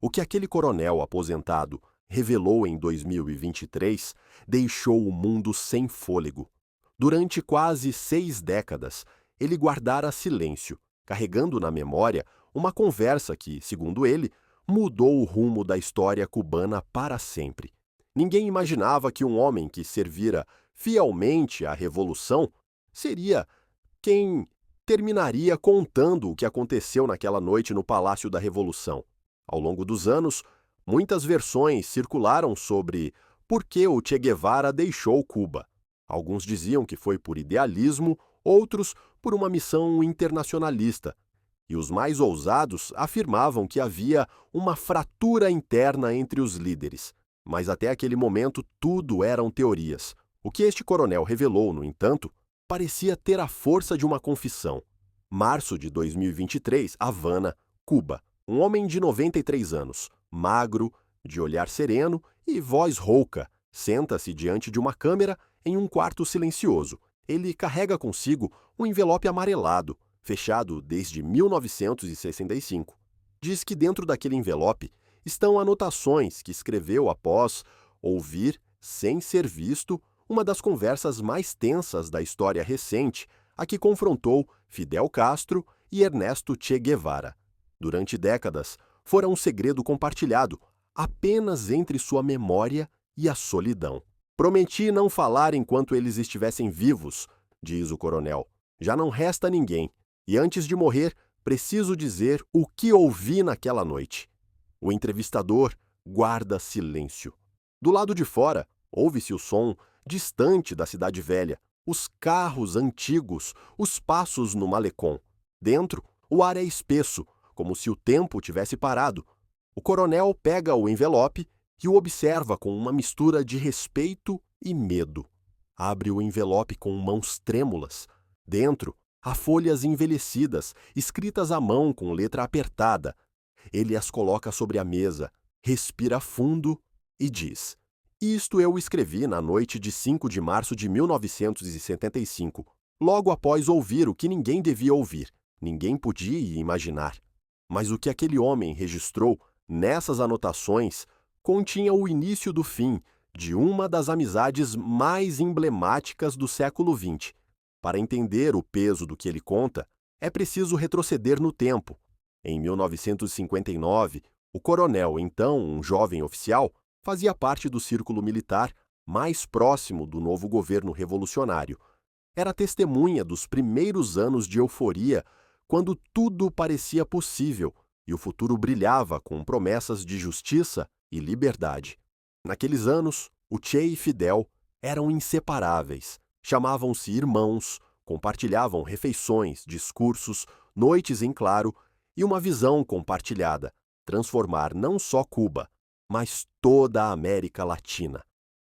O que aquele coronel aposentado revelou em 2023 deixou o mundo sem fôlego. Durante quase 6 décadas, ele guardara silêncio, carregando na memória uma conversa que, segundo ele, mudou o rumo da história cubana para sempre. Ninguém imaginava que um homem que servira fielmente à Revolução seria quem terminaria contando o que aconteceu naquela noite no Palácio da Revolução. Ao longo dos anos, muitas versões circularam sobre por que o Che Guevara deixou Cuba. Alguns diziam que foi por idealismo, outros por uma missão internacionalista. E os mais ousados afirmavam que havia uma fratura interna entre os líderes. Mas até aquele momento tudo eram teorias. O que este coronel revelou, no entanto, parecia ter a força de uma confissão. Março de 2023, Havana, Cuba. Um homem de 93 anos, magro, de olhar sereno e voz rouca, senta-se diante de uma câmera em um quarto silencioso. Ele carrega consigo um envelope amarelado, fechado desde 1965. Diz que dentro daquele envelope estão anotações que escreveu após ouvir, sem ser visto, uma das conversas mais tensas da história recente, a que confrontou Fidel Castro e Ernesto Che Guevara. Durante décadas, fora um segredo compartilhado, apenas entre sua memória e a solidão. Prometi não falar enquanto eles estivessem vivos, diz o coronel. Já não resta ninguém, e antes de morrer, preciso dizer o que ouvi naquela noite. O entrevistador guarda silêncio. Do lado de fora, ouve-se o som distante da cidade velha, os carros antigos, os passos no malecón. Dentro, o ar é espesso, como se o tempo tivesse parado. O coronel pega o envelope e o observa com uma mistura de respeito e medo. Abre o envelope com mãos trêmulas. Dentro, há folhas envelhecidas, escritas à mão com letra apertada. Ele as coloca sobre a mesa, respira fundo e diz: "Isto eu escrevi na noite de 5 de março de 1975, logo após ouvir o que ninguém devia ouvir, ninguém podia imaginar. Mas o que aquele homem registrou nessas anotações continha o início do fim de uma das amizades mais emblemáticas do século XX. Para entender o peso do que ele conta, é preciso retroceder no tempo. Em 1959, o coronel, então um jovem oficial, fazia parte do círculo militar mais próximo do novo governo revolucionário. Era testemunha dos primeiros anos de euforia, quando tudo parecia possível e o futuro brilhava com promessas de justiça e liberdade. Naqueles anos, o Che e Fidel eram inseparáveis, chamavam-se irmãos, compartilhavam refeições, discursos, noites em claro e uma visão compartilhada, transformar não só Cuba, mas toda a América Latina.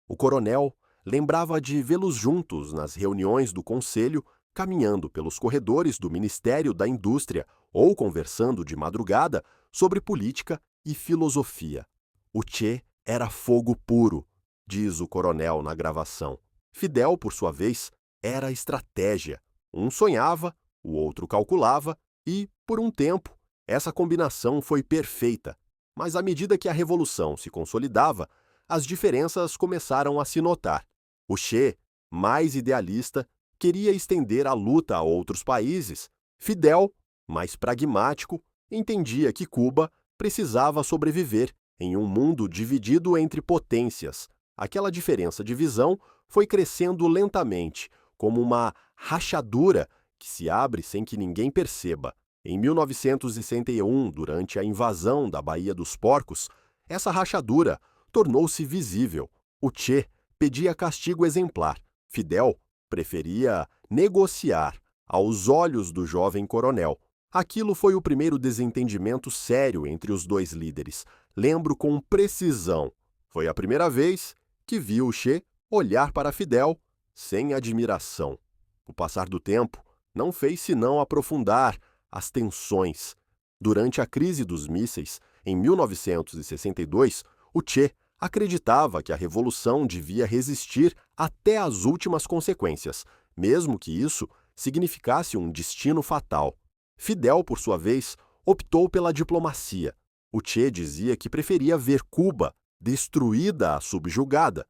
O coronel lembrava de vê-los juntos nas reuniões do conselho, caminhando pelos corredores do Ministério da Indústria ou conversando de madrugada sobre política e filosofia. O Che era fogo puro, diz o coronel na gravação. Fidel, por sua vez, era estratégia. Um sonhava, o outro calculava e, por um tempo, essa combinação foi perfeita. Mas à medida que a revolução se consolidava, as diferenças começaram a se notar. O Che, mais idealista, queria estender a luta a outros países. Fidel, mais pragmático, entendia que Cuba precisava sobreviver em um mundo dividido entre potências. Aquela diferença de visão foi crescendo lentamente, como uma rachadura que se abre sem que ninguém perceba. Em 1961, durante a invasão da Baía dos Porcos, essa rachadura tornou-se visível. O Che pedia castigo exemplar. Fidel preferia negociar aos olhos do jovem coronel. Aquilo foi o primeiro desentendimento sério entre os dois líderes. Lembro com precisão. Foi a primeira vez que vi o Che olhar para Fidel sem admiração. O passar do tempo não fez senão aprofundar as tensões. Durante a crise dos mísseis, em 1962, o Che acreditava que a revolução devia resistir até as últimas consequências, mesmo que isso significasse um destino fatal. Fidel, por sua vez, optou pela diplomacia. O Che dizia que preferia ver Cuba destruída a subjugada.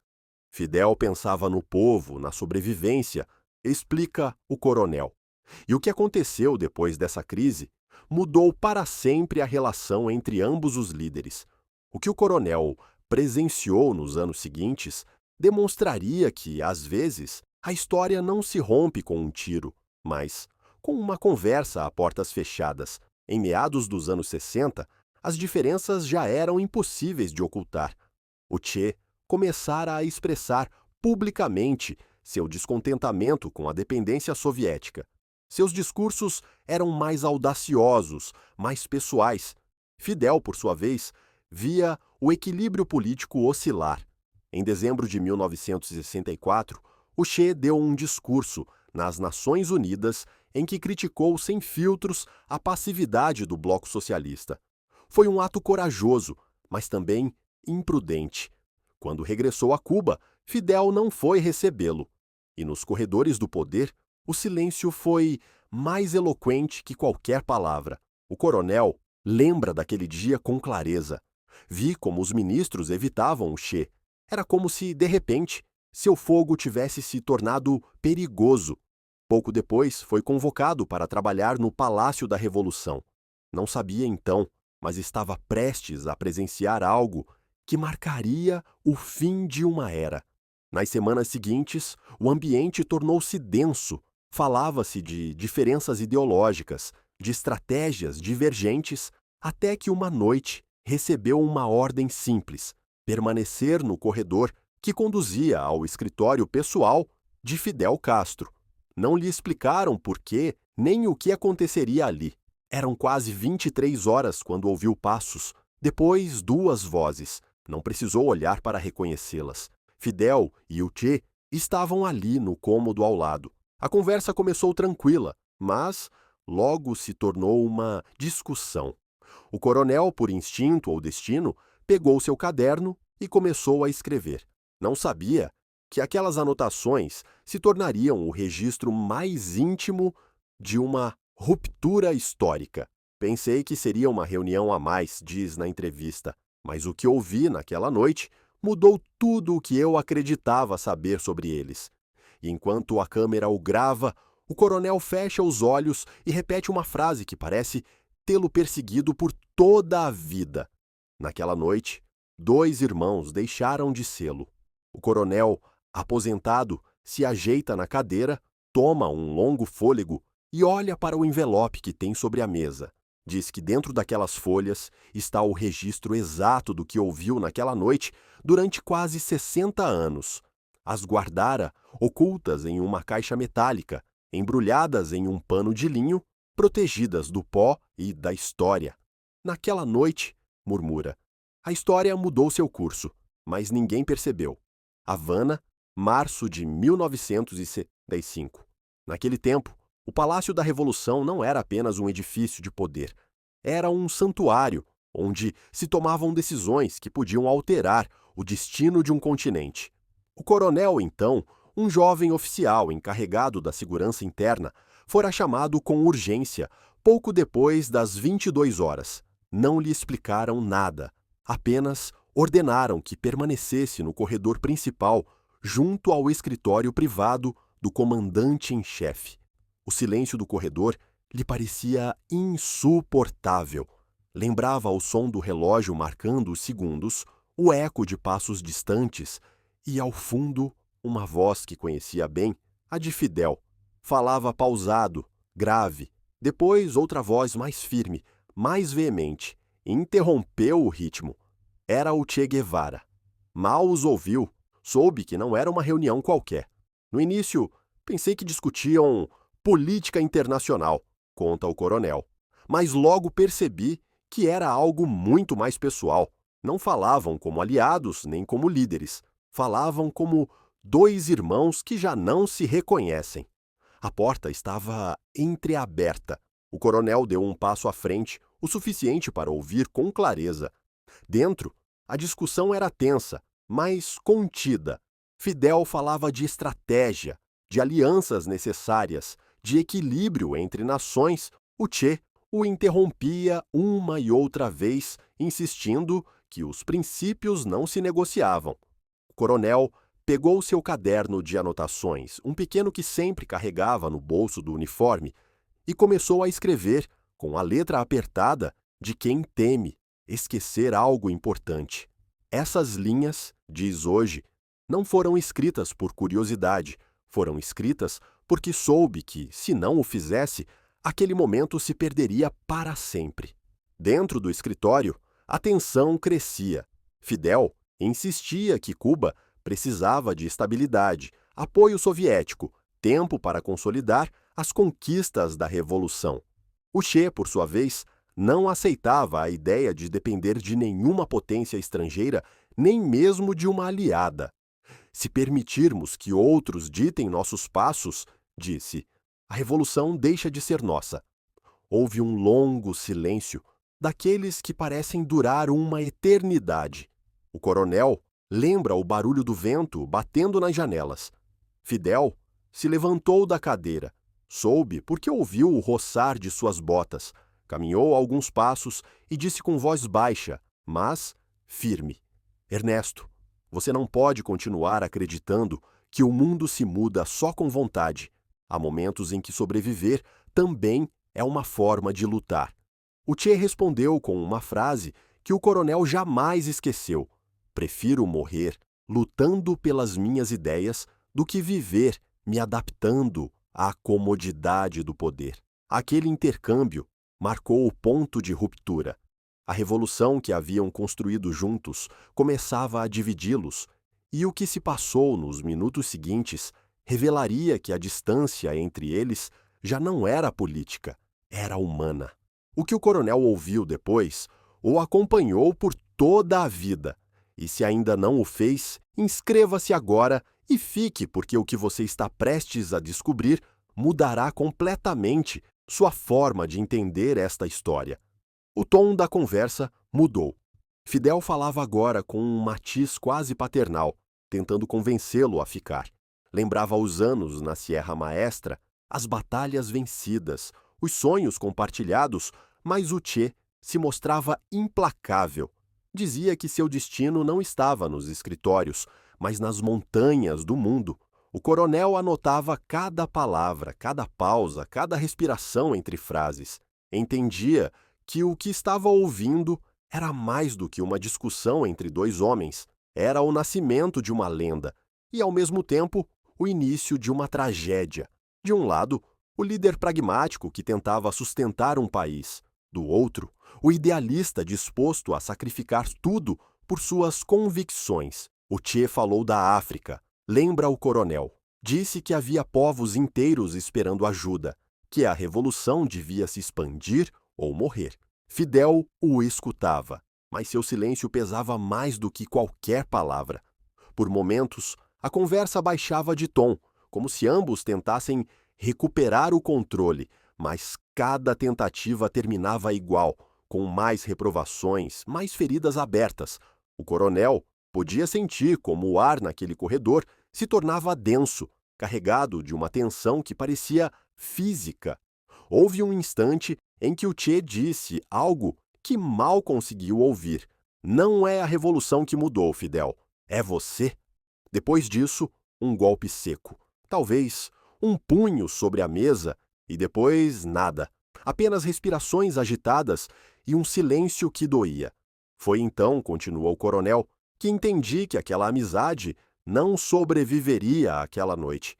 Fidel pensava no povo, na sobrevivência, explica o coronel. E o que aconteceu depois dessa crise mudou para sempre a relação entre ambos os líderes. O que o coronel presenciou nos anos seguintes demonstraria que, às vezes, a história não se rompe com um tiro, mas com uma conversa a portas fechadas. Em meados dos anos 60, as diferenças já eram impossíveis de ocultar. O Che começara a expressar publicamente seu descontentamento com a dependência soviética. Seus discursos eram mais audaciosos, mais pessoais. Fidel, por sua vez, via o equilíbrio político oscilar. Em dezembro de 1964, o Che deu um discurso nas Nações Unidas em que criticou sem filtros a passividade do bloco socialista. Foi um ato corajoso, mas também imprudente. Quando regressou a Cuba, Fidel não foi recebê-lo. E nos corredores do poder, o silêncio foi mais eloquente que qualquer palavra. O coronel lembra daquele dia com clareza. Vi como os ministros evitavam o Che. Era como se, de repente, seu fogo tivesse se tornado perigoso. Pouco depois, foi convocado para trabalhar no Palácio da Revolução. Não sabia então, mas estava prestes a presenciar algo que marcaria o fim de uma era. Nas semanas seguintes, o ambiente tornou-se denso. Falava-se de diferenças ideológicas, de estratégias divergentes, até que uma noite recebeu uma ordem simples: permanecer no corredor que conduzia ao escritório pessoal de Fidel Castro. Não lhe explicaram por quê, nem o que aconteceria ali. Eram quase 23 horas quando ouviu passos, depois 2 vozes. Não precisou olhar para reconhecê-las. Fidel e o Che estavam ali no cômodo ao lado. A conversa começou tranquila, mas logo se tornou uma discussão. O coronel, por instinto ou destino, pegou seu caderno e começou a escrever. Não sabia que aquelas anotações se tornariam o registro mais íntimo de uma ruptura histórica. Pensei que seria uma reunião a mais, diz na entrevista, mas o que ouvi naquela noite mudou tudo o que eu acreditava saber sobre eles. E enquanto a câmera o grava, o coronel fecha os olhos e repete uma frase que parece tê-lo perseguido por toda a vida. Naquela noite, 2 irmãos deixaram de sê-lo. O coronel, aposentado, se ajeita na cadeira, toma um longo fôlego e olha para o envelope que tem sobre a mesa. Diz que dentro daquelas folhas está o registro exato do que ouviu naquela noite durante quase 60 anos. As guardara ocultas em uma caixa metálica, embrulhadas em um pano de linho, protegidas do pó e da história. Naquela noite, murmura, a história mudou seu curso, mas ninguém percebeu. Havana, março de 1975. Naquele tempo, o Palácio da Revolução não era apenas um edifício de poder. Era um santuário onde se tomavam decisões que podiam alterar o destino de um continente. O coronel, então, um jovem oficial encarregado da segurança interna, fora chamado com urgência pouco depois das 22 horas. Não lhe explicaram nada, apenas ordenaram que permanecesse no corredor principal, junto ao escritório privado do comandante em chefe. O silêncio do corredor lhe parecia insuportável. Lembrava o som do relógio marcando os segundos, o eco de passos distantes e, ao fundo, uma voz que conhecia bem, a de Fidel. Falava pausado, grave. Depois, outra voz mais firme, mais veemente. Interrompeu o ritmo. Era o Che Guevara. Mal os ouviu, soube que não era uma reunião qualquer. No início, pensei que discutiam política internacional, conta o coronel. Mas logo percebi que era algo muito mais pessoal. Não falavam como aliados nem como líderes. Falavam como 2 irmãos que já não se reconhecem. A porta estava entreaberta. O coronel deu um passo à frente, o suficiente para ouvir com clareza. Dentro, a discussão era tensa, mas contida. Fidel falava de estratégia, de alianças necessárias, de equilíbrio entre nações. O Che o interrompia uma e outra vez, insistindo que os princípios não se negociavam. O coronel pegou seu caderno de anotações, um pequeno que sempre carregava no bolso do uniforme, e começou a escrever, com a letra apertada, de quem teme esquecer algo importante. Essas linhas, diz hoje, não foram escritas por curiosidade, foram escritas porque soube que, se não o fizesse, aquele momento se perderia para sempre. Dentro do escritório, a tensão crescia. Fidel insistia que Cuba precisava de estabilidade, apoio soviético, tempo para consolidar as conquistas da Revolução. O Che, por sua vez, não aceitava a ideia de depender de nenhuma potência estrangeira, nem mesmo de uma aliada. Se permitirmos que outros ditem nossos passos, disse, a Revolução deixa de ser nossa. Houve um longo silêncio, daqueles que parecem durar uma eternidade. O coronel lembra o barulho do vento batendo nas janelas. Fidel se levantou da cadeira. Soube porque ouviu o roçar de suas botas. Caminhou alguns passos e disse com voz baixa, mas firme: Ernesto, você não pode continuar acreditando que o mundo se muda só com vontade. Há momentos em que sobreviver também é uma forma de lutar. O Che respondeu com uma frase que o coronel jamais esqueceu: prefiro morrer lutando pelas minhas ideias do que viver me adaptando à comodidade do poder. Aquele intercâmbio marcou o ponto de ruptura. A revolução que haviam construído juntos começava a dividi-los, e o que se passou nos minutos seguintes revelaria que a distância entre eles já não era política, era humana. O que o coronel ouviu depois o acompanhou por toda a vida. E se ainda não o fez, inscreva-se agora e fique, porque o que você está prestes a descobrir mudará completamente sua forma de entender esta história. O tom da conversa mudou. Fidel falava agora com um matiz quase paternal, tentando convencê-lo a ficar. Lembrava os anos na Sierra Maestra, as batalhas vencidas, os sonhos compartilhados, mas o Che se mostrava implacável. Dizia que seu destino não estava nos escritórios, mas nas montanhas do mundo. O coronel anotava cada palavra, cada pausa, cada respiração entre frases. Entendia que o que estava ouvindo era mais do que uma discussão entre dois homens. Era o nascimento de uma lenda e, ao mesmo tempo, o início de uma tragédia. De um lado, o líder pragmático que tentava sustentar um país. Do outro, o idealista disposto a sacrificar tudo por suas convicções. O Che falou da África. Lembra o coronel. Disse que havia povos inteiros esperando ajuda, que a revolução devia se expandir ou morrer. Fidel o escutava, mas seu silêncio pesava mais do que qualquer palavra. Por momentos, a conversa baixava de tom, como se ambos tentassem recuperar o controle, mas cada tentativa terminava igual, com mais reprovações, mais feridas abertas. O coronel podia sentir como o ar naquele corredor se tornava denso, carregado de uma tensão que parecia física. Houve um instante em que o Che disse algo que mal conseguiu ouvir. Não é a revolução que mudou, Fidel, é você. Depois disso, um golpe seco. Talvez um punho sobre a mesa e depois nada. Apenas respirações agitadas e um silêncio que doía. Foi então, continuou o coronel, que entendi que aquela amizade não sobreviveria àquela noite.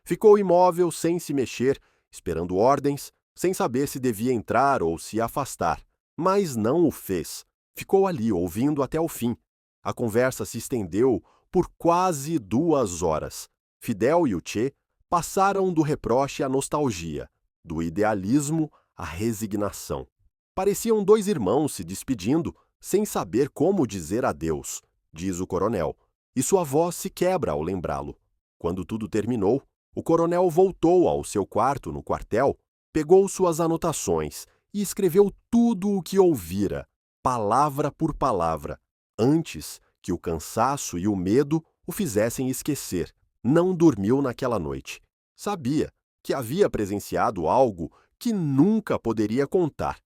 Ficou imóvel, sem se mexer, esperando ordens, sem saber se devia entrar ou se afastar. Mas não o fez. Ficou ali, ouvindo até o fim. A conversa se estendeu por quase 2 horas. Fidel e o Che passaram do reproche à nostalgia, do idealismo à resignação. Pareciam 2 irmãos se despedindo, sem saber como dizer adeus, diz o coronel, e sua voz se quebra ao lembrá-lo. Quando tudo terminou, o coronel voltou ao seu quarto no quartel, pegou suas anotações e escreveu tudo o que ouvira, palavra por palavra, antes que o cansaço e o medo o fizessem esquecer. Não dormiu naquela noite. Sabia que havia presenciado algo que nunca poderia contar.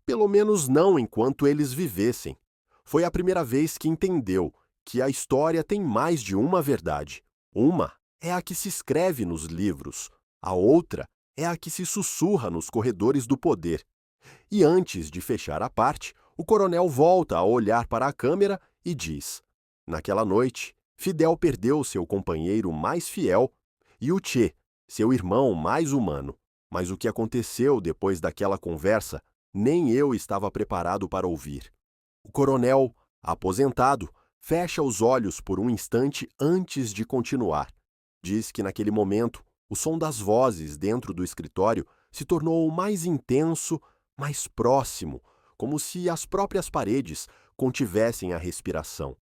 Pelo menos não enquanto eles vivessem. Foi a primeira vez que entendeu que a história tem mais de uma verdade. Uma é a que se escreve nos livros, a outra é a que se sussurra nos corredores do poder. E antes de fechar a parte, o coronel volta a olhar para a câmera e diz: naquela noite, Fidel perdeu seu companheiro mais fiel e o Che, seu irmão mais humano. Mas o que aconteceu depois daquela conversa, nem eu estava preparado para ouvir. O coronel, aposentado, fecha os olhos por um instante antes de continuar. Diz que naquele momento, o som das vozes dentro do escritório se tornou mais intenso, mais próximo, como se as próprias paredes contivessem a respiração.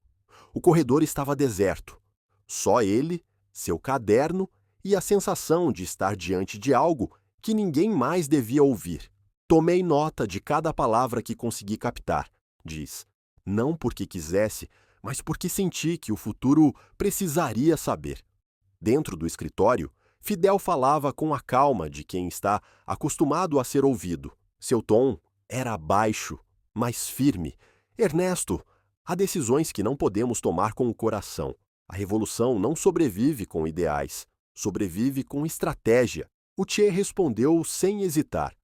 O corredor estava deserto. Só ele, seu caderno e a sensação de estar diante de algo que ninguém mais devia ouvir. Tomei nota de cada palavra que consegui captar, diz. Não porque quisesse, mas porque senti que o futuro precisaria saber. Dentro do escritório, Fidel falava com a calma de quem está acostumado a ser ouvido. Seu tom era baixo, mas firme. Ernesto, há decisões que não podemos tomar com o coração. A revolução não sobrevive com ideais, sobrevive com estratégia. O Che respondeu sem hesitar.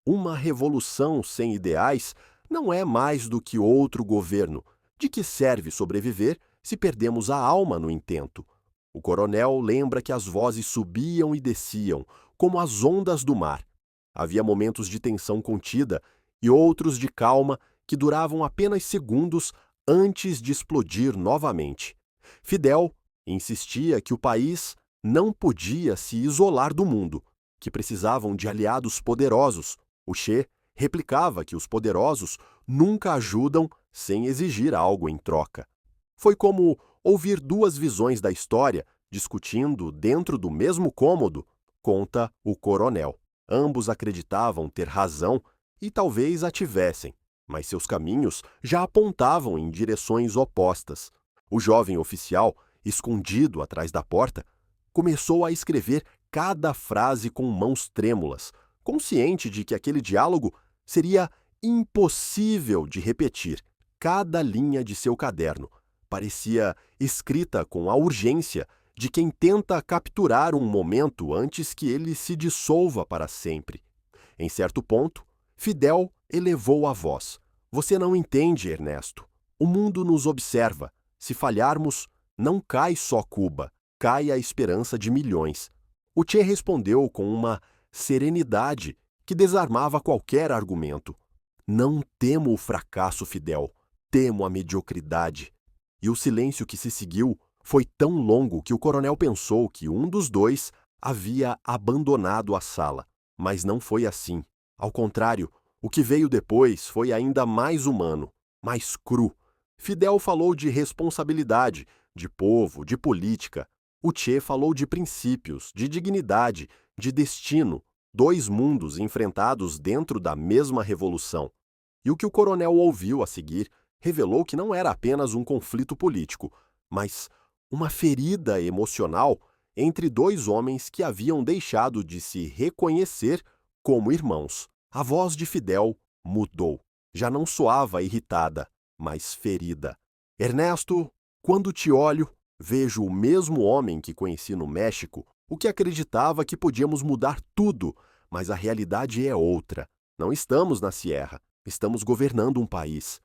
Uma revolução sem ideais não é mais do que outro governo. De que serve sobreviver se perdemos a alma no intento? O coronel lembra que as vozes subiam e desciam, como as ondas do mar. Havia momentos de tensão contida e outros de calma que duravam apenas segundos antes de explodir novamente. Fidel insistia que o país não podia se isolar do mundo, que precisavam de aliados poderosos. O Che replicava que os poderosos nunca ajudam sem exigir algo em troca. Foi como ouvir duas visões da história discutindo dentro do mesmo cômodo, conta o coronel. Ambos acreditavam ter razão e talvez a tivessem, mas seus caminhos já apontavam em direções opostas. O jovem oficial, escondido atrás da porta, começou a escrever cada frase com mãos trêmulas, consciente de que aquele diálogo seria impossível de repetir. Cada linha de seu caderno parecia escrita com a urgência de quem tenta capturar um momento antes que ele se dissolva para sempre. Em certo ponto, Fidel elevou a voz. Você não entende, Ernesto. O mundo nos observa. Se falharmos, não cai só Cuba, cai a esperança de milhões. O Che respondeu com uma serenidade que desarmava qualquer argumento. Não temo o fracasso, Fidel. Temo a mediocridade. E o silêncio que se seguiu foi tão longo que o coronel pensou que um dos dois havia abandonado a sala. Mas não foi assim. Ao contrário, o que veio depois foi ainda mais humano, mais cru. Fidel falou de responsabilidade, de povo, de política. O Che falou de princípios, de dignidade, de destino, dois mundos enfrentados dentro da mesma revolução. E o que o coronel ouviu a seguir revelou que não era apenas um conflito político, mas uma ferida emocional entre dois homens que haviam deixado de se reconhecer como irmãos. A voz de Fidel mudou. Já não soava irritada, mas ferida. Ernesto, quando te olho, vejo o mesmo homem que conheci no México, o que acreditava que podíamos mudar tudo, mas a realidade é outra. Não estamos na Sierra, estamos governando um país.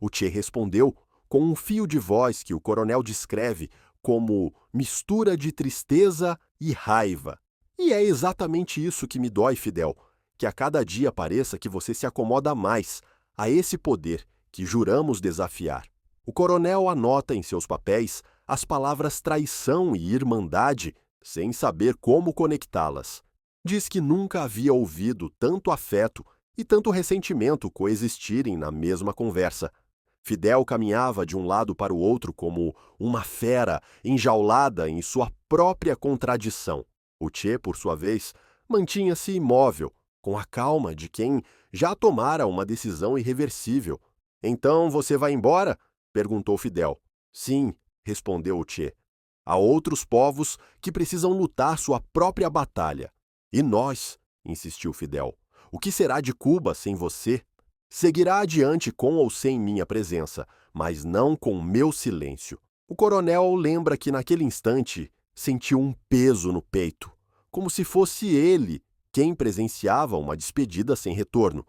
O Che respondeu com um fio de voz que o coronel descreve como mistura de tristeza e raiva. E é exatamente isso que me dói, Fidel, que a cada dia pareça que você se acomoda mais a esse poder que juramos desafiar. O coronel anota em seus papéis as palavras traição e irmandade sem saber como conectá-las. Diz que nunca havia ouvido tanto afeto e tanto ressentimento coexistirem na mesma conversa. Fidel caminhava de um lado para o outro como uma fera enjaulada em sua própria contradição. O Che, por sua vez, mantinha-se imóvel, com a calma de quem já tomara uma decisão irreversível. Então você vai embora? Perguntou Fidel. Sim, respondeu o Che. Há outros povos que precisam lutar sua própria batalha. E nós, insistiu Fidel. O que será de Cuba sem você? Seguirá adiante com ou sem minha presença, mas não com meu silêncio. O coronel lembra que naquele instante sentiu um peso no peito, como se fosse ele quem presenciava uma despedida sem retorno.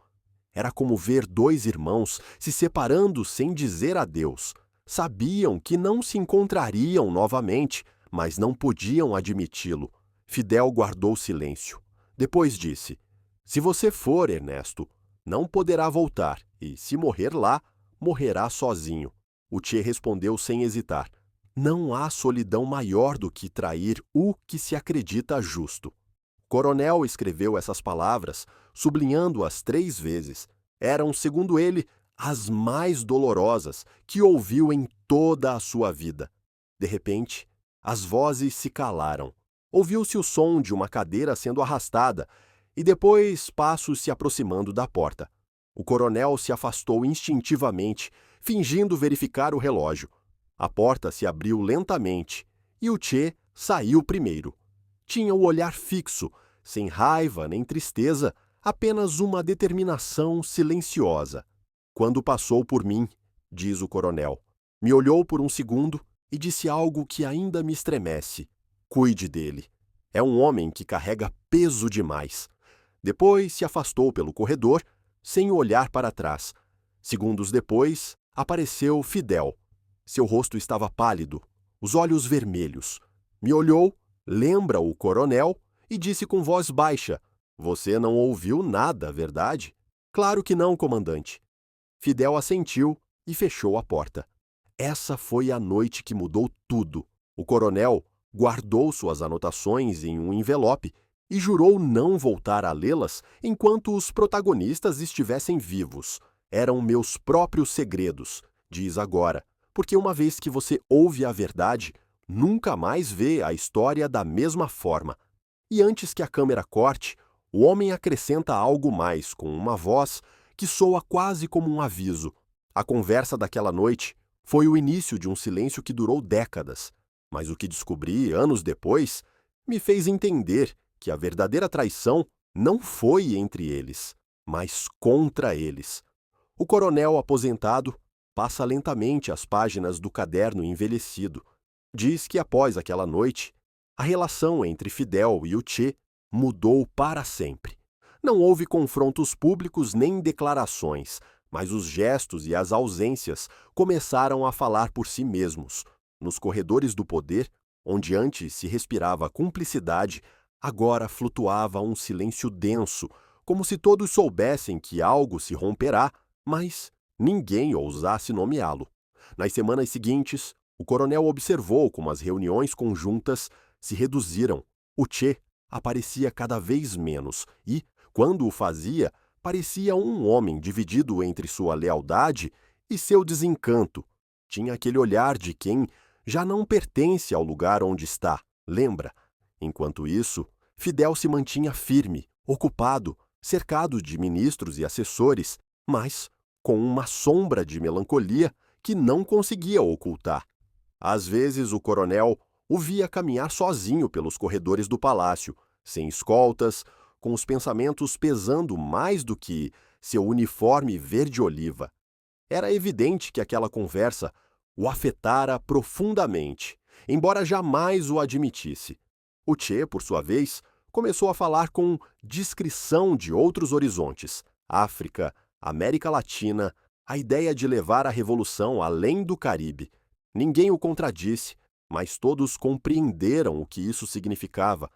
Era como ver dois irmãos se separando sem dizer adeus. Sabiam que não se encontrariam novamente, mas não podiam admiti-lo. Fidel guardou silêncio. Depois disse: "Se você for, Ernesto, não poderá voltar, e se morrer lá, morrerá sozinho." O Che respondeu sem hesitar: "Não há solidão maior do que trair o que se acredita justo." O coronel escreveu essas palavras, sublinhando-as 3 vezes. Eram, segundo ele, as mais dolorosas que ouviu em toda a sua vida. De repente, as vozes se calaram. Ouviu-se o som de uma cadeira sendo arrastada e depois passos se aproximando da porta. O coronel se afastou instintivamente, fingindo verificar o relógio. A porta se abriu lentamente e o Che saiu primeiro. Tinha o olhar fixo, sem raiva nem tristeza, apenas uma determinação silenciosa. "Quando passou por mim", diz o coronel, "me olhou por um segundo e disse algo que ainda me estremece: cuide dele. É um homem que carrega peso demais." Depois se afastou pelo corredor, sem olhar para trás. Segundos depois, apareceu Fidel. Seu rosto estava pálido, os olhos vermelhos. Me olhou, lembra o coronel, e disse com voz baixa: "Você não ouviu nada, verdade?" "Claro que não, comandante." Fidel assentiu e fechou a porta. Essa foi a noite que mudou tudo. O coronel guardou suas anotações em um envelope e jurou não voltar a lê-las enquanto os protagonistas estivessem vivos. "Eram meus próprios segredos", diz agora, "porque uma vez que você ouve a verdade, nunca mais vê a história da mesma forma." E antes que a câmera corte, o homem acrescenta algo mais, com uma voz que soa quase como um aviso. A conversa daquela noite foi o início de um silêncio que durou décadas. Mas o que descobri anos depois me fez entender que a verdadeira traição não foi entre eles, mas contra eles. O coronel aposentado passa lentamente as páginas do caderno envelhecido. Diz que após aquela noite, a relação entre Fidel e o Che mudou para sempre. Não houve confrontos públicos nem declarações, mas os gestos e as ausências começaram a falar por si mesmos. Nos corredores do poder, onde antes se respirava cumplicidade, agora flutuava um silêncio denso, como se todos soubessem que algo se romperá, mas ninguém ousasse nomeá-lo. Nas semanas seguintes, o coronel observou como as reuniões conjuntas se reduziram. O Che aparecia cada vez menos e, quando o fazia, parecia um homem dividido entre sua lealdade e seu desencanto. Tinha aquele olhar de quem já não pertence ao lugar onde está, lembra? Enquanto isso, Fidel se mantinha firme, ocupado, cercado de ministros e assessores, mas com uma sombra de melancolia que não conseguia ocultar. Às vezes o coronel o via caminhar sozinho pelos corredores do palácio, sem escoltas, com os pensamentos pesando mais do que seu uniforme verde-oliva. Era evidente que aquela conversa o afetara profundamente, embora jamais o admitisse. O Che, por sua vez, começou a falar com discrição de outros horizontes: África, América Latina, a ideia de levar a revolução além do Caribe. Ninguém o contradisse, mas todos compreenderam o que isso significava.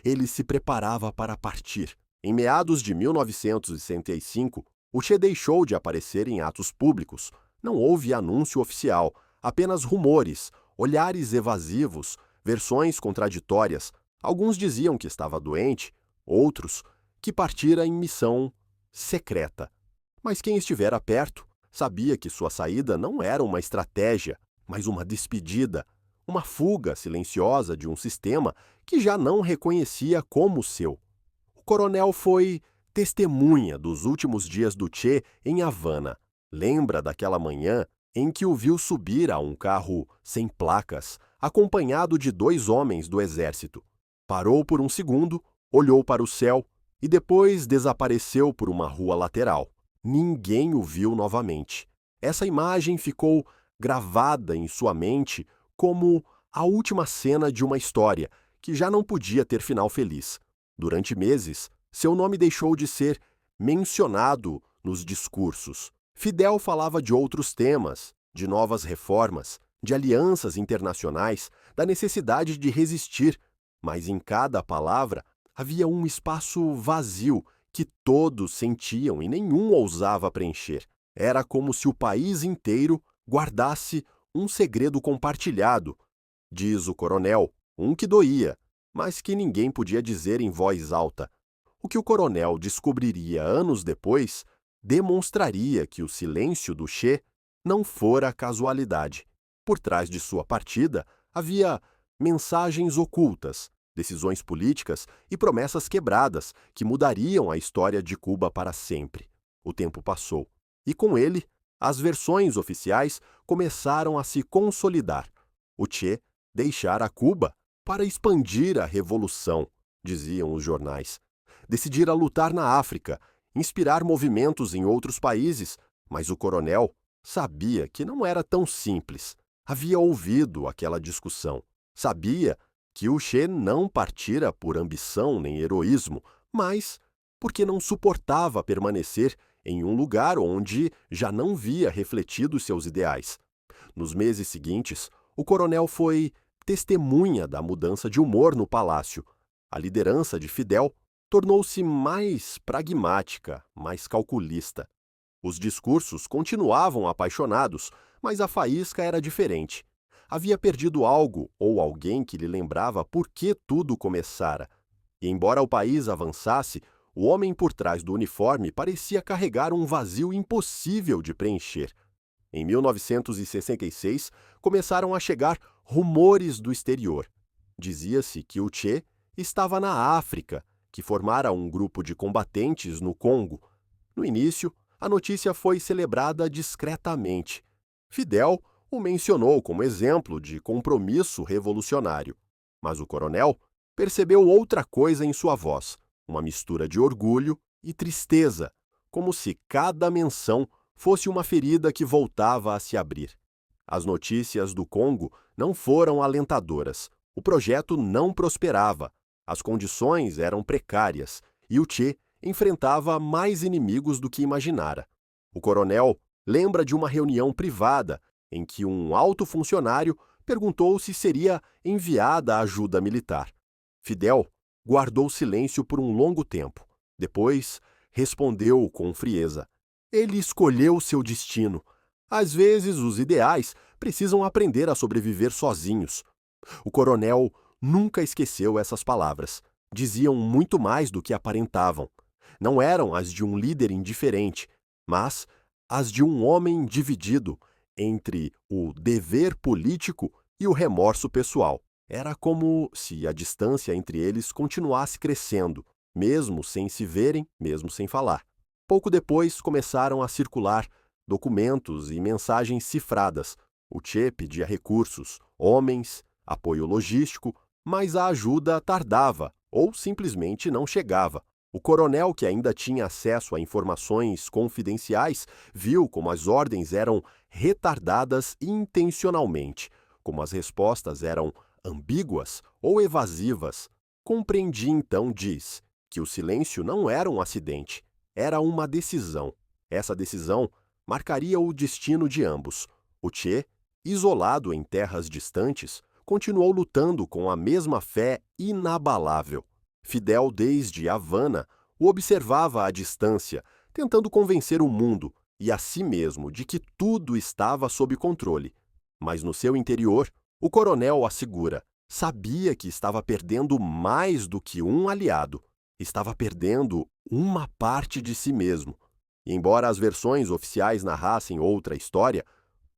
Ele se preparava para partir. Em meados de 1965, o Che deixou de aparecer em atos públicos. Não houve anúncio oficial, apenas rumores, olhares evasivos, versões contraditórias. Alguns diziam que estava doente, outros que partira em missão secreta. Mas quem estivera perto sabia que sua saída não era uma estratégia, mas uma despedida, uma fuga silenciosa de um sistema que já não reconhecia como seu. O coronel foi testemunha dos últimos dias do Che em Havana. Lembra daquela manhã em que o viu subir a um carro sem placas, acompanhado de 2 homens do exército. Parou por um segundo, olhou para o céu e depois desapareceu por uma rua lateral. ninguém o viu novamente. Essa imagem ficou gravada em sua mente como a última cena de uma história que já não podia ter final feliz. Durante meses, seu nome deixou de ser mencionado nos discursos. Fidel falava de outros temas, de novas reformas, de alianças internacionais, da necessidade de resistir, mas em cada palavra havia um espaço vazio que todos sentiam e nenhum ousava preencher. Era como se o país inteiro guardasse um segredo compartilhado, diz o coronel, um que doía, mas que ninguém podia dizer em voz alta. O que o coronel descobriria anos depois demonstraria que o silêncio do Che não fora casualidade. Por trás de sua partida havia mensagens ocultas, decisões políticas e promessas quebradas que mudariam a história de Cuba para sempre. O tempo passou, e com ele, as versões oficiais começaram a se consolidar. O Che deixara Cuba para expandir a revolução, diziam os jornais. Decidira lutar na África, inspirar movimentos em outros países, mas o coronel sabia que não era tão simples. Havia ouvido aquela discussão. Sabia que o Che não partira por ambição nem heroísmo, mas porque não suportava permanecer em um lugar onde já não via refletidos seus ideais. Nos meses seguintes, o coronel foi testemunha da mudança de humor no palácio. A liderança de Fidel tornou-se mais pragmática, mais calculista. Os discursos continuavam apaixonados, mas a faísca era diferente. Havia perdido algo ou alguém que lhe lembrava por que tudo começara. E embora o país avançasse, o homem por trás do uniforme parecia carregar um vazio impossível de preencher. Em 1966, começaram a chegar rumores do exterior. Dizia-se que o Che estava na África, que formara um grupo de combatentes no Congo. No início, a notícia foi celebrada discretamente. Fidel o mencionou como exemplo de compromisso revolucionário. Mas o coronel percebeu outra coisa em sua voz, uma mistura de orgulho e tristeza, como se cada menção fosse uma ferida que voltava a se abrir. As notícias do Congo não foram alentadoras. O projeto não prosperava. As condições eram precárias e o Che enfrentava mais inimigos do que imaginara. O coronel lembra de uma reunião privada em que um alto funcionário perguntou se seria enviada ajuda militar. Fidel guardou silêncio por um longo tempo. Depois, respondeu com frieza: ele escolheu seu destino. Às vezes, os ideais precisam aprender a sobreviver sozinhos. O coronel nunca esqueceu essas palavras. Diziam muito mais do que aparentavam. Não eram as de um líder indiferente, mas as de um homem dividido entre o dever político e o remorso pessoal. Era como se a distância entre eles continuasse crescendo, mesmo sem se verem, mesmo sem falar. Pouco depois começaram a circular documentos e mensagens cifradas. O Che pedia recursos, homens, apoio logístico, mas a ajuda tardava ou simplesmente não chegava. O coronel, que ainda tinha acesso a informações confidenciais, viu como as ordens eram retardadas intencionalmente, como as respostas eram ambíguas ou evasivas. Compreendi então, diz, que o silêncio não era um acidente, era uma decisão. Essa decisão marcaria o destino de ambos. O Che, isolado em terras distantes, continuou lutando com a mesma fé inabalável. Fidel, desde Havana, o observava à distância, tentando convencer o mundo e a si mesmo de que tudo estava sob controle. Mas no seu interior, o coronel assegura, sabia que estava perdendo mais do que um aliado. Estava perdendo uma parte de si mesmo. E embora as versões oficiais narrassem outra história,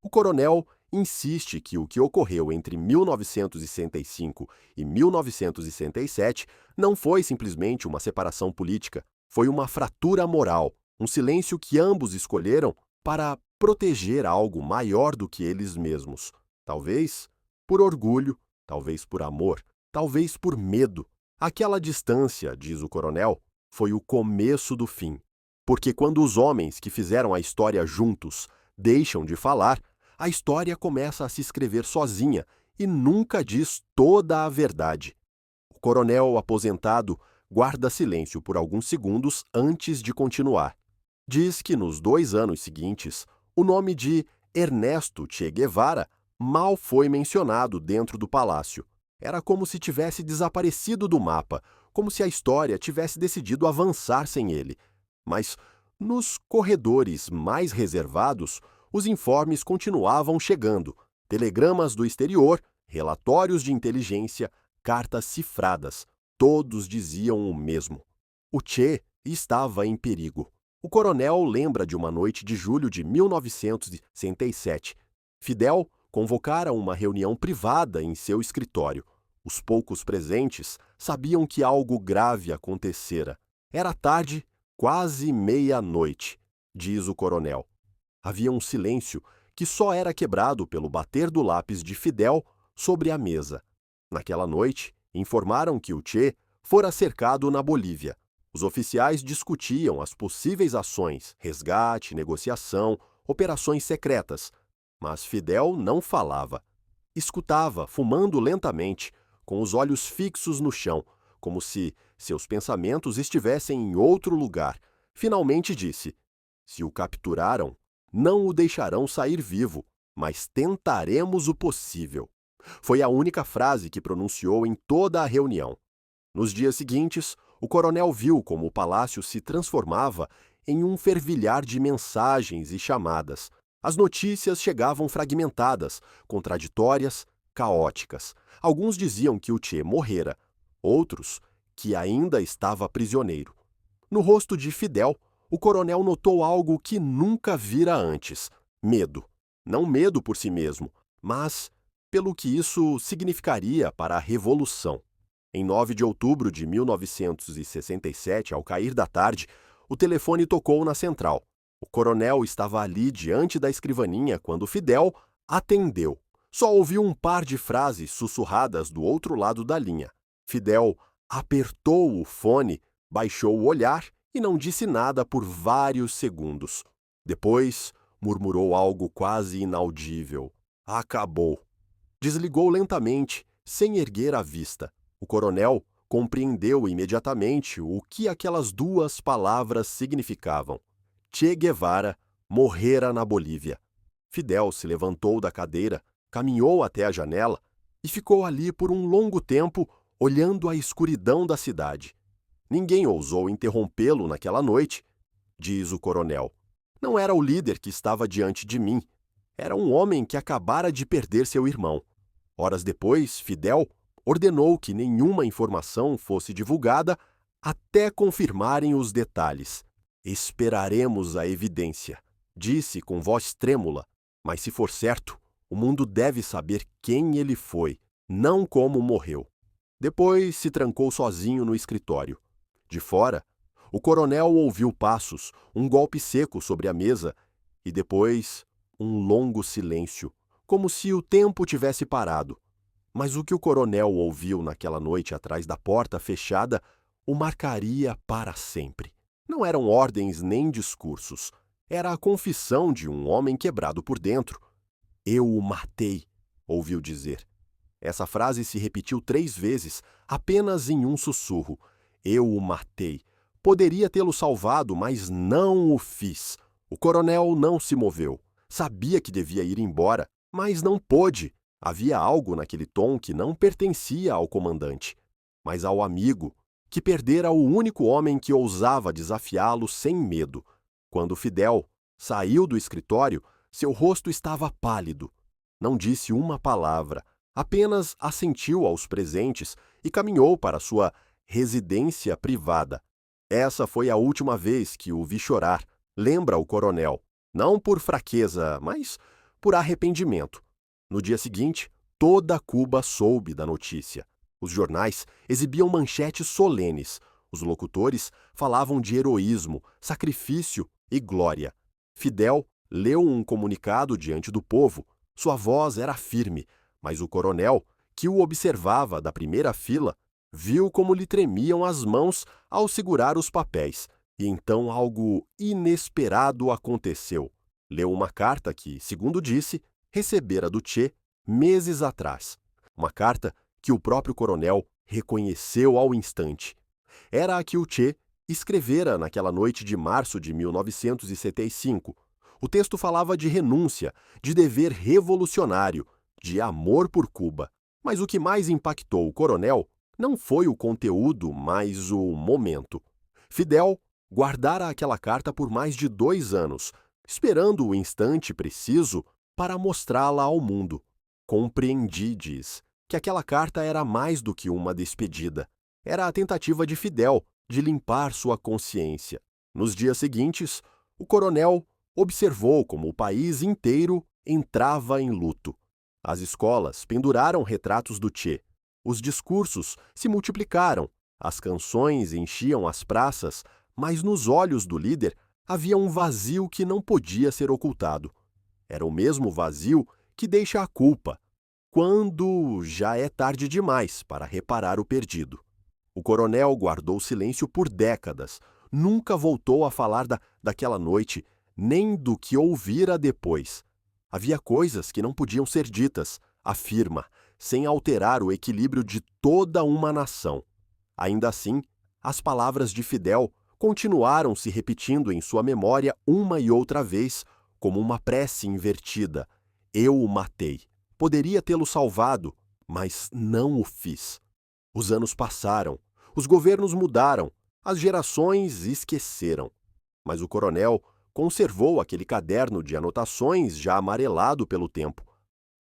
o coronel insiste que o que ocorreu entre 1965 e 1967 não foi simplesmente uma separação política, foi uma fratura moral, um silêncio que ambos escolheram para proteger algo maior do que eles mesmos. Talvez por orgulho, talvez por amor, talvez por medo. Aquela distância, diz o coronel, foi o começo do fim. Porque quando os homens que fizeram a história juntos deixam de falar, a história começa a se escrever sozinha e nunca diz toda a verdade. O coronel aposentado guarda silêncio por alguns segundos antes de continuar. Diz que nos 2 anos seguintes, o nome de Ernesto Che Guevara mal foi mencionado dentro do palácio. Era como se tivesse desaparecido do mapa, como se a história tivesse decidido avançar sem ele. Mas, nos corredores mais reservados, os informes continuavam chegando. Telegramas do exterior, relatórios de inteligência, cartas cifradas. Todos diziam o mesmo. O Che estava em perigo. O coronel lembra de uma noite de julho de 1967. Fidel convocara uma reunião privada em seu escritório. Os poucos presentes sabiam que algo grave acontecera. Era tarde, quase meia-noite, diz o coronel. Havia um silêncio que só era quebrado pelo bater do lápis de Fidel sobre a mesa. Naquela noite, informaram que o Che fora cercado na Bolívia. Os oficiais discutiam as possíveis ações, resgate, negociação, operações secretas. Mas Fidel não falava. Escutava, fumando lentamente, com os olhos fixos no chão, como se seus pensamentos estivessem em outro lugar. Finalmente disse: "Se o capturaram, não o deixarão sair vivo, mas tentaremos o possível." Foi a única frase que pronunciou em toda a reunião. Nos dias seguintes, o coronel viu como o palácio se transformava em um fervilhar de mensagens e chamadas. As notícias chegavam fragmentadas, contraditórias, caóticas. Alguns diziam que o Che morrera, outros que ainda estava prisioneiro. No rosto de Fidel, o coronel notou algo que nunca vira antes: medo. Não medo por si mesmo, mas pelo que isso significaria para a Revolução. Em 9 de outubro de 1967, ao cair da tarde, o telefone tocou na central. O coronel estava ali diante da escrivaninha quando Fidel atendeu. Só ouviu um par de frases sussurradas do outro lado da linha. Fidel apertou o fone, baixou o olhar e não disse nada por vários segundos. Depois, murmurou algo quase inaudível. Acabou. Desligou lentamente, sem erguer a vista. O coronel compreendeu imediatamente o que aquelas duas palavras significavam. Che Guevara morrera na Bolívia. Fidel se levantou da cadeira, caminhou até a janela e ficou ali por um longo tempo, olhando a escuridão da cidade. Ninguém ousou interrompê-lo naquela noite, diz o coronel. Não era o líder que estava diante de mim. Era um homem que acabara de perder seu irmão. Horas depois, Fidel ordenou que nenhuma informação fosse divulgada até confirmarem os detalhes. "Esperaremos a evidência", disse com voz trêmula. "Mas se for certo, o mundo deve saber quem ele foi, não como morreu." Depois se trancou sozinho no escritório. De fora, o coronel ouviu passos, um golpe seco sobre a mesa e depois um longo silêncio, como se o tempo tivesse parado. Mas o que o coronel ouviu naquela noite atrás da porta fechada o marcaria para sempre. Não eram ordens nem discursos. Era a confissão de um homem quebrado por dentro. "Eu o matei", ouviu dizer. Essa frase se repetiu 3 vezes, apenas em um sussurro. "Eu o matei. Poderia tê-lo salvado, mas não o fiz." O coronel não se moveu. Sabia que devia ir embora, mas não pôde. Havia algo naquele tom que não pertencia ao comandante, mas ao amigo, que perdera o único homem que ousava desafiá-lo sem medo. Quando Fidel saiu do escritório, seu rosto estava pálido. Não disse uma palavra, apenas assentiu aos presentes e caminhou para sua residência privada. Essa foi a última vez que o vi chorar, lembra o coronel, não por fraqueza, mas por arrependimento. No dia seguinte, toda Cuba soube da notícia. Os jornais exibiam manchetes solenes. Os locutores falavam de heroísmo, sacrifício e glória. Fidel leu um comunicado diante do povo. Sua voz era firme, mas o coronel, que o observava da primeira fila, viu como lhe tremiam as mãos ao segurar os papéis E então algo inesperado aconteceu. Leu uma carta que, segundo disse, recebera do Che meses atrás. Uma carta que o próprio coronel reconheceu ao instante. Era a que o Che escrevera naquela noite de março de 1975. O texto falava de renúncia, de dever revolucionário, de amor por Cuba. Mas o que mais impactou o coronel não foi o conteúdo, mas o momento. Fidel guardara aquela carta por mais de 2 anos, esperando o instante preciso para mostrá-la ao mundo. Compreendi, diz, que aquela carta era mais do que uma despedida. Era a tentativa de Fidel de limpar sua consciência. Nos dias seguintes, o coronel observou como o país inteiro entrava em luto. As escolas penduraram retratos do Che. Os discursos se multiplicaram, as canções enchiam as praças, mas nos olhos do líder havia um vazio que não podia ser ocultado. Era o mesmo vazio que deixa a culpa, quando já é tarde demais para reparar o perdido. O coronel guardou silêncio por décadas, nunca voltou a falar daquela noite, nem do que ouvira depois. Havia coisas que não podiam ser ditas, afirma, sem alterar o equilíbrio de toda uma nação. Ainda assim, as palavras de Fidel continuaram se repetindo em sua memória uma e outra vez, como uma prece invertida. Eu o matei. Poderia tê-lo salvado, mas não o fiz. Os anos passaram, os governos mudaram, as gerações esqueceram. Mas o coronel conservou aquele caderno de anotações já amarelado pelo tempo,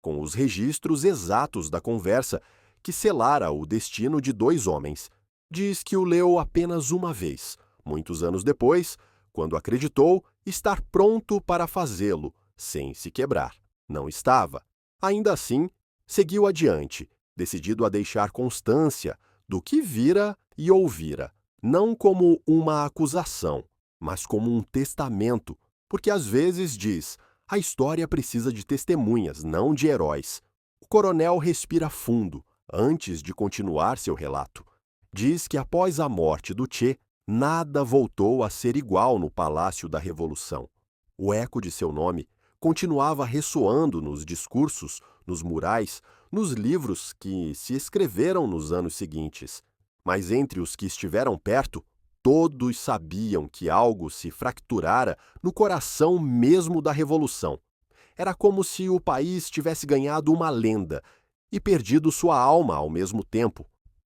com os registros exatos da conversa que selara o destino de 2 homens. Diz que o leu apenas uma vez, muitos anos depois, quando acreditou estar pronto para fazê-lo, sem se quebrar. Não estava. Ainda assim, seguiu adiante, decidido a deixar constância do que vira e ouvira, não como uma acusação, mas como um testamento, porque às vezes diz, a história precisa de testemunhas, não de heróis. O coronel respira fundo, antes de continuar seu relato. Diz que após a morte do Che, nada voltou a ser igual no Palácio da Revolução. O eco de seu nome continuava ressoando nos discursos, nos murais, nos livros que se escreveram nos anos seguintes. Mas entre os que estiveram perto, todos sabiam que algo se fracturara no coração mesmo da Revolução. Era como se o país tivesse ganhado uma lenda e perdido sua alma ao mesmo tempo.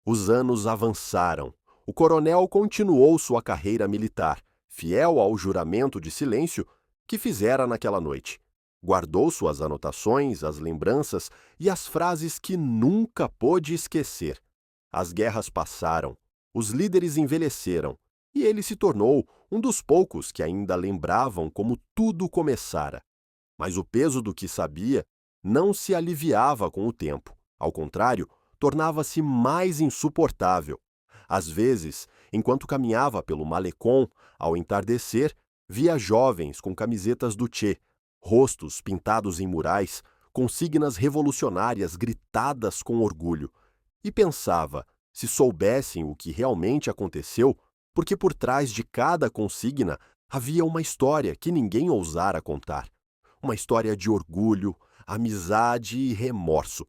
Os anos avançaram. O coronel continuou sua carreira militar, fiel ao juramento de silêncio que fizera naquela noite. Guardou suas anotações, as lembranças e as frases que nunca pôde esquecer. As guerras passaram, os líderes envelheceram, e ele se tornou um dos poucos que ainda lembravam como tudo começara. Mas o peso do que sabia não se aliviava com o tempo. Ao contrário, tornava-se mais insuportável. Às vezes, enquanto caminhava pelo malecón, ao entardecer, via jovens com camisetas do Che, rostos pintados em murais, consignas revolucionárias gritadas com orgulho, e pensava, se soubessem o que realmente aconteceu, porque por trás de cada consigna havia uma história que ninguém ousara contar. Uma história de orgulho, amizade e remorso.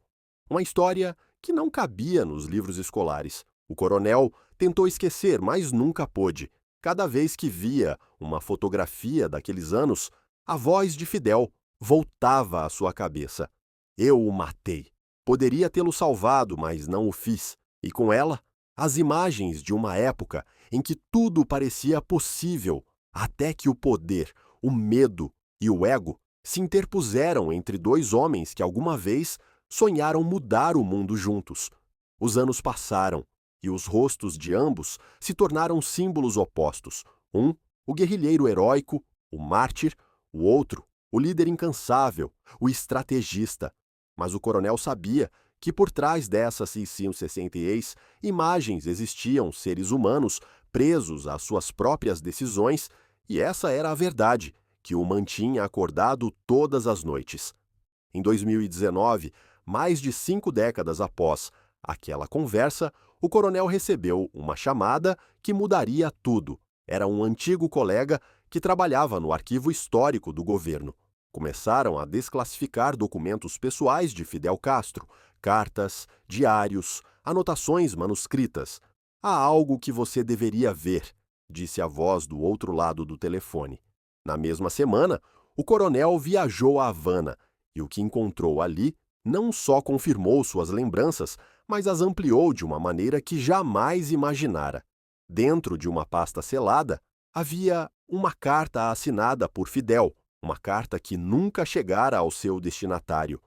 Uma história que não cabia nos livros escolares. O coronel tentou esquecer, mas nunca pôde. Cada vez que via uma fotografia daqueles anos, a voz de Fidel voltava à sua cabeça. Eu o matei. Poderia tê-lo salvado, mas não o fiz. E com ela, as imagens de uma época em que tudo parecia possível, até que o poder, o medo e o ego se interpuseram entre 2 homens que alguma vez sonharam mudar o mundo juntos. Os anos passaram, e os rostos de ambos se tornaram símbolos opostos. Um, o guerrilheiro heróico, o mártir, o outro, o líder incansável, o estrategista. Mas o coronel sabia que por trás dessas 666 imagens existiam seres humanos presos às suas próprias decisões, e essa era a verdade que o mantinha acordado todas as noites. Em 2019, mais de 5 décadas após aquela conversa, o coronel recebeu uma chamada que mudaria tudo. Era um antigo colega que trabalhava no arquivo histórico do governo. Começaram a desclassificar documentos pessoais de Fidel Castro, cartas, diários, anotações manuscritas. Há algo que você deveria ver, disse a voz do outro lado do telefone. Na mesma semana, o coronel viajou a Havana e o que encontrou ali não só confirmou suas lembranças, mas as ampliou de uma maneira que jamais imaginara. Dentro de uma pasta selada, havia uma carta assinada por Fidel, uma carta que nunca chegara ao seu destinatário.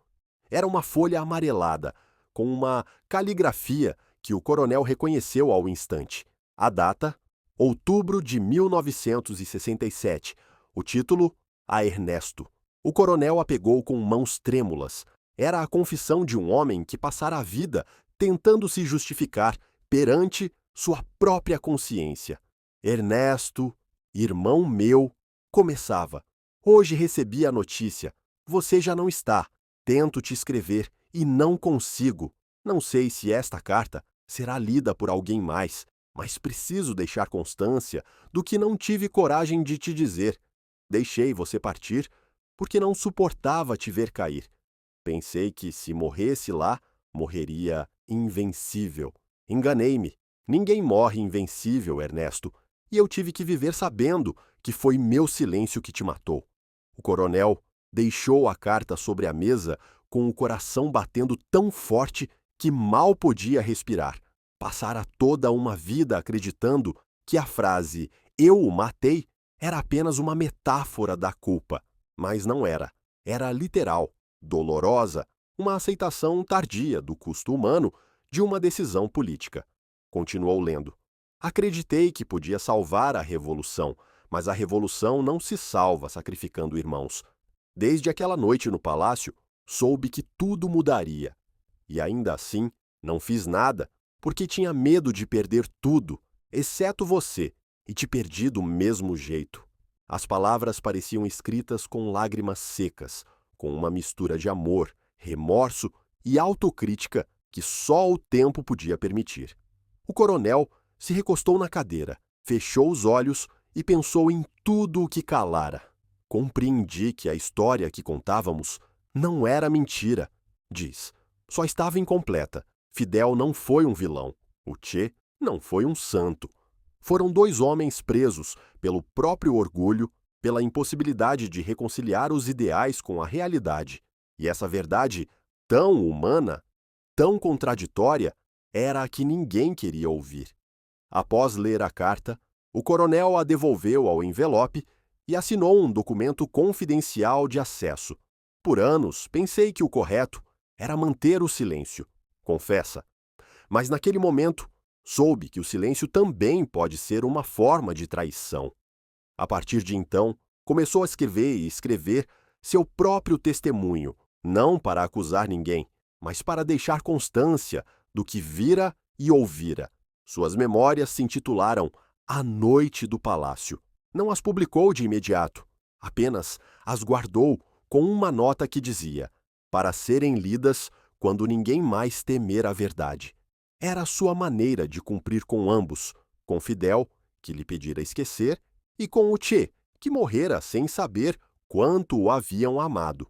Era uma folha amarelada, com uma caligrafia que o coronel reconheceu ao instante. A data, outubro de 1967. O título, a Ernesto. O coronel a pegou com mãos trêmulas. Era a confissão de um homem que passara a vida tentando se justificar perante sua própria consciência. Ernesto, irmão meu, começava. Hoje recebi a notícia. Você já não está. Tento te escrever e não consigo. Não sei se esta carta será lida por alguém mais, mas preciso deixar constância do que não tive coragem de te dizer. Deixei você partir porque não suportava te ver cair. Pensei que, se morresse lá, morreria invencível. Enganei-me. Ninguém morre invencível, Ernesto, e eu tive que viver sabendo que foi meu silêncio que te matou. O coronel deixou a carta sobre a mesa com o coração batendo tão forte que mal podia respirar. Passara toda uma vida acreditando que a frase "eu o matei" era apenas uma metáfora da culpa, mas não era. Era literal, dolorosa, uma aceitação tardia do custo humano de uma decisão política. Continuou lendo. Acreditei que podia salvar a revolução, mas a revolução não se salva sacrificando irmãos. Desde aquela noite no palácio, soube que tudo mudaria. E ainda assim, não fiz nada, porque tinha medo de perder tudo, exceto você, e te perdi do mesmo jeito. As palavras pareciam escritas com lágrimas secas, com uma mistura de amor, remorso e autocrítica que só o tempo podia permitir. O coronel se recostou na cadeira, fechou os olhos e pensou em tudo o que calara. Compreendi que a história que contávamos não era mentira, diz. Só estava incompleta. Fidel não foi um vilão. O Che não foi um santo. Foram dois homens presos pelo próprio orgulho, pela impossibilidade de reconciliar os ideais com a realidade. E essa verdade, tão humana, tão contraditória, era a que ninguém queria ouvir. Após ler a carta, o coronel a devolveu ao envelope e assinou um documento confidencial de acesso. Por anos, pensei que o correto era manter o silêncio, confessa. Mas naquele momento, soube que o silêncio também pode ser uma forma de traição. A partir de então, começou a escrever e escrever seu próprio testemunho, não para acusar ninguém, mas para deixar constância do que vira e ouvira. Suas memórias se intitularam A Noite do Palácio. Não as publicou de imediato, apenas as guardou com uma nota que dizia: para serem lidas quando ninguém mais temer a verdade. Era a sua maneira de cumprir com ambos, com Fidel, que lhe pedira esquecer, e com o Che, que morrera sem saber quanto o haviam amado.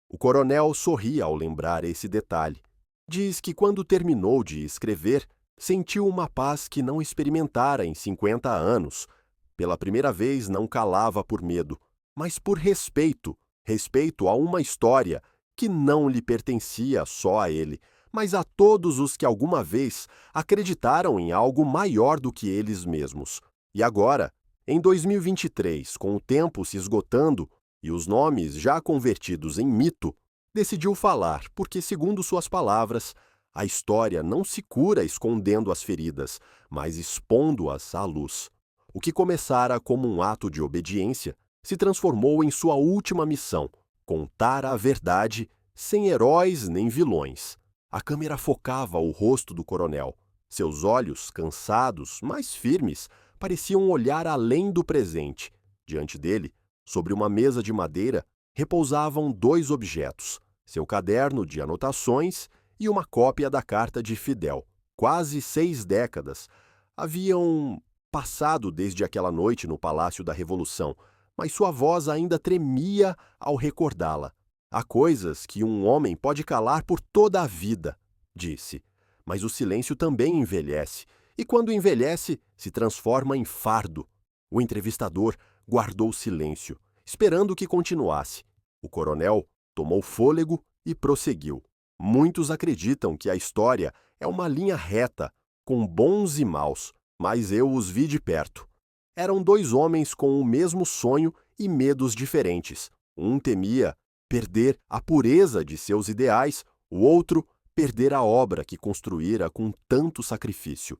O coronel sorria ao lembrar esse detalhe. Diz que quando terminou de escrever, sentiu uma paz que não experimentara em 50 anos. Pela primeira vez não calava por medo, mas por respeito, respeito a uma história que não lhe pertencia só a ele, mas a todos os que alguma vez acreditaram em algo maior do que eles mesmos. E agora, em 2023, com o tempo se esgotando e os nomes já convertidos em mito, decidiu falar porque, segundo suas palavras, a história não se cura escondendo as feridas, mas expondo-as à luz. O que começara como um ato de obediência se transformou em sua última missão: contar a verdade sem heróis nem vilões. A câmera focava o rosto do coronel. Seus olhos, cansados, mas firmes, pareciam olhar além do presente. Diante dele, sobre uma mesa de madeira, repousavam dois objetos: seu caderno de anotações e uma cópia da carta de Fidel. Quase 6 décadas haviam passado desde aquela noite no Palácio da Revolução, mas sua voz ainda tremia ao recordá-la. Há coisas que um homem pode calar por toda a vida, disse. Mas o silêncio também envelhece, e quando envelhece, se transforma em fardo. O entrevistador guardou silêncio, esperando que continuasse. O coronel tomou fôlego e prosseguiu. Muitos acreditam que a história é uma linha reta, com bons e maus, mas eu os vi de perto. Eram dois homens com o mesmo sonho e medos diferentes. Um temia perder a pureza de seus ideais, o outro perder a obra que construíra com tanto sacrifício.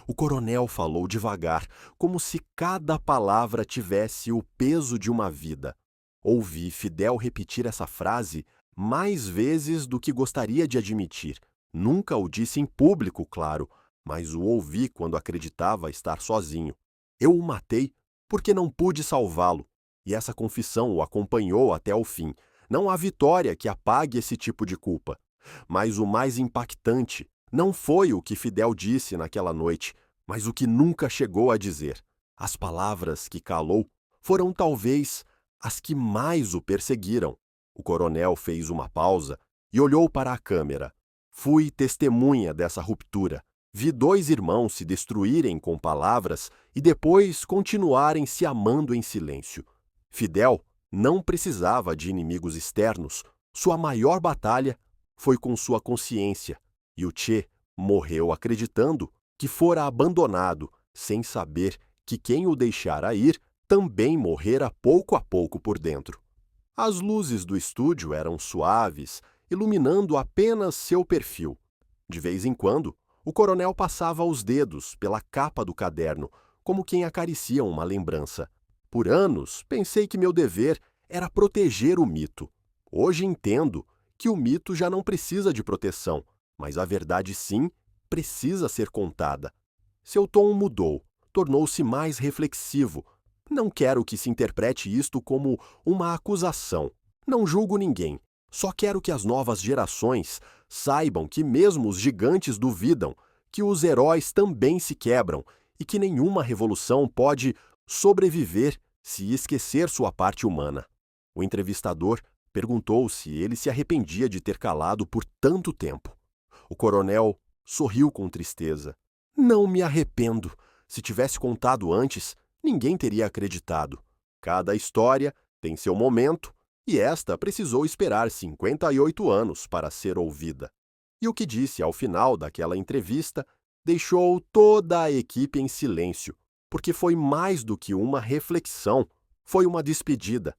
O coronel falou devagar, como se cada palavra tivesse o peso de uma vida. Ouvi Fidel repetir essa frase mais vezes do que gostaria de admitir. Nunca o disse em público, claro, mas o ouvi quando acreditava estar sozinho. Eu o matei porque não pude salvá-lo, e essa confissão o acompanhou até o fim. Não há vitória que apague esse tipo de culpa. Mas o mais impactante não foi o que Fidel disse naquela noite, mas o que nunca chegou a dizer. As palavras que calou foram talvez as que mais o perseguiram. O coronel fez uma pausa e olhou para a câmera. Fui testemunha dessa ruptura. Vi dois irmãos se destruírem com palavras e depois continuarem se amando em silêncio. Fidel não precisava de inimigos externos. Sua maior batalha foi com sua consciência, e o Che morreu acreditando que fora abandonado, sem saber que quem o deixara ir também morrera pouco a pouco por dentro. As luzes do estúdio eram suaves, iluminando apenas seu perfil. De vez em quando, o coronel passava os dedos pela capa do caderno, como quem acaricia uma lembrança. Por anos, pensei que meu dever era proteger o mito. Hoje entendo que o mito já não precisa de proteção, mas a verdade sim precisa ser contada. Seu tom mudou, tornou-se mais reflexivo. Não quero que se interprete isto como uma acusação. Não julgo ninguém. Só quero que as novas gerações saibam que mesmo os gigantes duvidam, que os heróis também se quebram e que nenhuma revolução pode sobreviver se esquecer sua parte humana. O entrevistador perguntou se ele se arrependia de ter calado por tanto tempo. O coronel sorriu com tristeza. Não me arrependo. Se tivesse contado antes, ninguém teria acreditado. Cada história tem seu momento e esta precisou esperar 58 anos para ser ouvida. E o que disse ao final daquela entrevista deixou toda a equipe em silêncio, porque foi mais do que uma reflexão, foi uma despedida.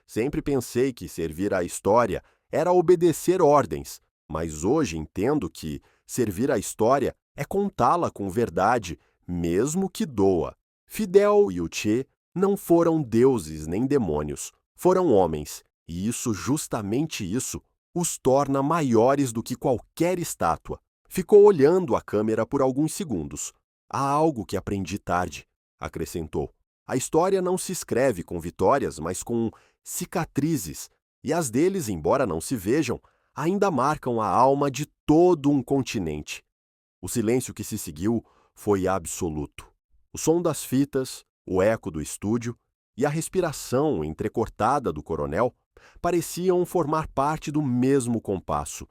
Sempre pensei que servir à história era obedecer ordens, mas hoje entendo que servir à história é contá-la com verdade, mesmo que doa. Fidel e o Che não foram deuses nem demônios, foram homens, e justamente isso, os torna maiores do que qualquer estátua. Ficou olhando a câmera por alguns segundos. Há algo que aprendi tarde, acrescentou. A história não se escreve com vitórias, mas com cicatrizes, e as deles, embora não se vejam, ainda marcam a alma de todo um continente. O silêncio que se seguiu foi absoluto. O som das fitas, o eco do estúdio e a respiração entrecortada do coronel pareciam formar parte do mesmo compasso.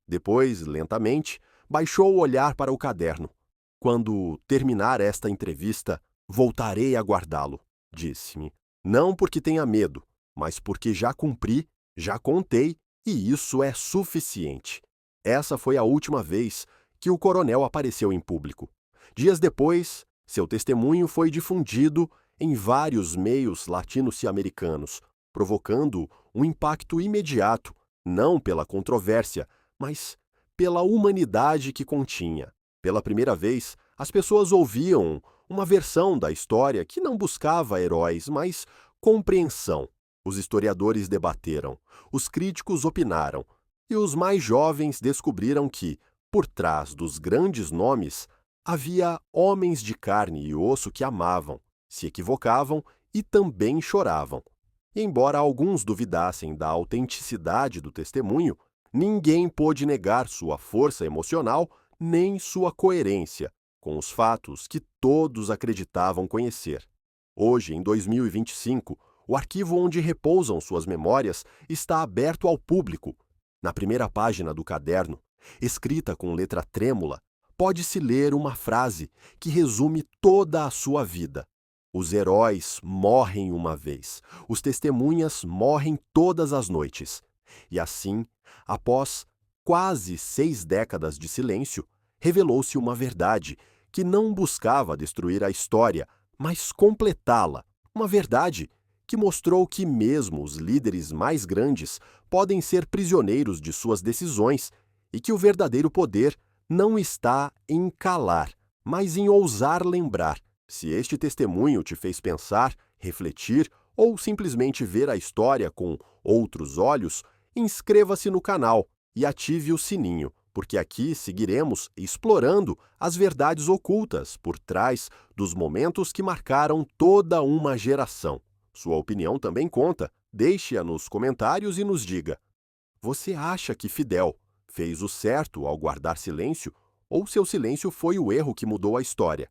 Depois, lentamente, baixou o olhar para o caderno. Quando terminar esta entrevista, voltarei a guardá-lo, disse-me. Não porque tenha medo, mas porque já cumpri, já contei, e isso é suficiente. Essa foi a última vez que o coronel apareceu em público. Dias depois, seu testemunho foi difundido em vários meios latino-americanos, provocando um impacto imediato, não pela controvérsia, mas pela humanidade que continha. Pela primeira vez, as pessoas ouviam uma versão da história que não buscava heróis, mas compreensão. Os historiadores debateram, os críticos opinaram, e os mais jovens descobriram que, por trás dos grandes nomes, havia homens de carne e osso que amavam, se equivocavam e também choravam. E embora alguns duvidassem da autenticidade do testemunho, ninguém pôde negar sua força emocional nem sua coerência. com os fatos que todos acreditavam conhecer. Hoje, em 2025, o arquivo onde repousam suas memórias está aberto ao público. Na primeira página do caderno, escrita com letra trêmula, pode-se ler uma frase que resume toda a sua vida. Os heróis morrem uma vez, os testemunhas morrem todas as noites. E assim, após quase 6 décadas de silêncio, revelou-se uma verdade que não buscava destruir a história, mas completá-la. Uma verdade que mostrou que mesmo os líderes mais grandes podem ser prisioneiros de suas decisões e que o verdadeiro poder não está em calar, mas em ousar lembrar. Se este testemunho te fez pensar, refletir ou simplesmente ver a história com outros olhos, inscreva-se no canal e ative o sininho, porque aqui seguiremos explorando as verdades ocultas por trás dos momentos que marcaram toda uma geração. Sua opinião também conta. Deixe-a nos comentários e nos diga: você acha que Fidel fez o certo ao guardar silêncio ou seu silêncio foi o erro que mudou a história?